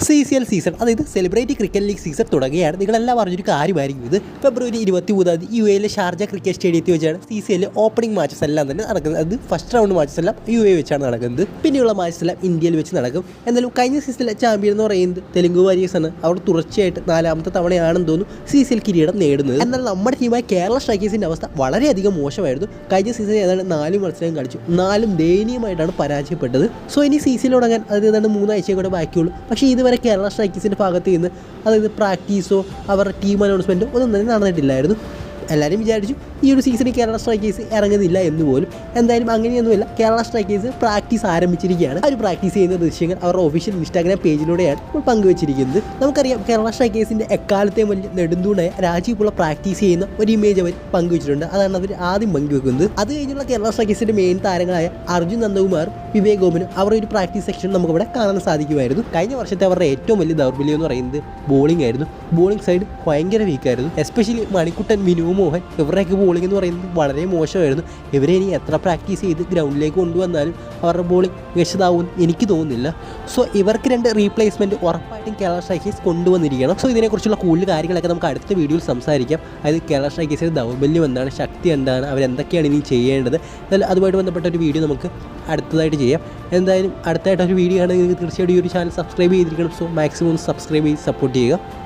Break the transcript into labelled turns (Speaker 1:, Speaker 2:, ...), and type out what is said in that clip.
Speaker 1: CCL season, അതായത് celebrity cricket league season തുടങ്ങുകയാണ്. നിങ്ങളെല്ലാം പറഞ്ഞൊരു കാര്യമായിരിക്കും ഇത്. ഫെബ്രുവരി 23 UAE ഷാർജ ക്രിക്കറ്റ് സ്റ്റേഡിയത്തിൽ വെച്ചാണ് CCL ഓപ്പണിംഗ് മാച്ചസ് എല്ലാം തന്നെ നടക്കുന്നത്. അത് ഫസ്റ്റ് റൗണ്ട് മാച്ചസ് എല്ലാം UAE വെച്ചാണ് നടക്കുന്നത്. പിന്നെയുള്ള മാച്ചസ് എല്ലാം ഇന്ത്യയിൽ വെച്ച് നടക്കും. എന്നാലും കഴിഞ്ഞ സീസണിലെ ചാമ്പ്യൻ എന്ന് പറയുന്നത് തെലുങ്ക് വാരിയേഴ്സ് ആണ്. അവർ തുടർച്ചയായിട്ട് 4ാമത്തെ തവണയാണെന്ന് തോന്നുന്നു CCL കിരീടം നേടുന്നത്. എന്നാൽ നമ്മുടെ ടീമായ കേരള സ്ട്രൈക്കേഴ്സിൻ്റെ അവസ്ഥ വളരെയധികം മോശമായിരുന്നു. കഴിഞ്ഞ സീസണിൽ ഏതാണ്ട് 4 മത്സരം കളിച്ചു, 4ഉം ദയനീയമായിട്ടാണ് പരാജയപ്പെട്ടത്. സോ ഇനി CCL തുടങ്ങാൻ അത് ഏതാണ്ട് 3 ആഴ്ചയും കൂടെ ബാക്കിയുള്ളൂ. പക്ഷേ ഇതുവരെ കേരള സ്ട്രൈക്കേഴ്സിൻ്റെ ഭാഗത്ത് നിന്ന് അതായത് പ്രാക്ടീസോ അവരുടെ ടീം അനൗൺസ്മെൻറ്റോ ഒന്നും തന്നെ നടന്നിട്ടില്ലായിരുന്നു. എല്ലാവരും വിചാരിച്ചു ഈ ഒരു സീസണിൽ കേരള സ്ട്രൈക്കേഴ്സ് ഇറങ്ങുന്നില്ല എന്ന് പോലും. എന്തായാലും അങ്ങനെയൊന്നുമില്ല, കേരള സ്ട്രൈക്കേഴ്സ് പ്രാക്ടീസ് ആരംഭിച്ചിരിക്കുകയാണ്. അവർ പ്രാക്ടീസ് ചെയ്യുന്ന ദൃശ്യങ്ങൾ അവരുടെ ഒഫീഷ്യൽ ഇൻസ്റ്റാഗ്രാം പേജിലൂടെയാണ് ഇപ്പോൾ പങ്കുവച്ചിരിക്കുന്നത്. നമുക്കറിയാം കേരള സ്ട്രൈക്കേഴ്സിൻ്റെ എക്കാലത്തെയും വലിയ നെടുന്തൂണായ രാജീവുള്ള പ്രാക്ടീസ് ചെയ്യുന്ന ഒരു ഇമേജ് അവർ പങ്കുവച്ചിട്ടുണ്ട്. അതാണ് അവർ ആദ്യം പങ്കുവെക്കുന്നത്. അത് കഴിഞ്ഞുള്ള കേരള സ്ട്രൈക്കേഴ്സിൻ്റെ മെയിൻ താരങ്ങളായ അർജുൻ നന്ദകുമാറും വിവേക് ഗോപനും അവരുടെ ഒരു പ്രാക്ടീസ് സെക്ഷൻ നമുക്കിവിടെ കാണാൻ സാധിക്കുമായിരുന്നു. കഴിഞ്ഞ വർഷത്തെ അവരുടെ ഏറ്റവും വലിയ ദൗർബല്യം എന്ന് പറയുന്നത് ബോളിംഗ് ആയിരുന്നു. ബോളിംഗ് സൈഡ് ഭയങ്കര വീക്കായിരുന്നു. എസ്പെഷ്യലി മണിക്കുട്ടൻ, മിനു മോഹൻ, ഇവരുടെയൊക്കെ ബോളിംഗ് എന്ന് പറയുന്നത് വളരെ മോശമായിരുന്നു. ഇവരെ ഇനി എത്ര പ്രാക്ടീസ് ചെയ്ത് ഗ്രൗണ്ടിലേക്ക് കൊണ്ടുവന്നാലും അവരുടെ ബോളിംഗ് മികച്ചതാവും എനിക്ക് തോന്നുന്നില്ല. സോ ഇവർക്ക് 2 റീപ്ലേസ്മെൻറ്റ് ഉറപ്പായിട്ടും കേരള സ്ട്രൈക്കേഴ്സ് കൊണ്ടുവന്നിരിക്കണം. സോ ഇതിനെക്കുറിച്ചുള്ള കൂടുതൽ കാര്യങ്ങളൊക്കെ നമുക്ക് അടുത്ത വീഡിയോയിൽ സംസാരിക്കാം. അതായത് കേരള സ്ട്രൈക്കേഴ്സിൻ്റെ ദൗർബല്യം എന്താണ്, ശക്തി എന്താണ്, അവരെന്തൊക്കെയാണ് ഇനി ചെയ്യേണ്ടത്, എന്നാലും അതുമായിട്ട് ബന്ധപ്പെട്ട ഒരു വീഡിയോ നമുക്ക് അടുത്തതായിട്ട് ചെയ്യാം. എന്തായാലും അടുത്തായിട്ടൊരു വീഡിയോ ആണെങ്കിൽ തീർച്ചയായിട്ടും ഈ ഒരു ചാനൽ സബ്സ്ക്രൈബ് ചെയ്തിരിക്കണം. സോ മാക്സിമം സബ്സ്ക്രൈബ് ചെയ്ത് സപ്പോർട്ട് ചെയ്യുക.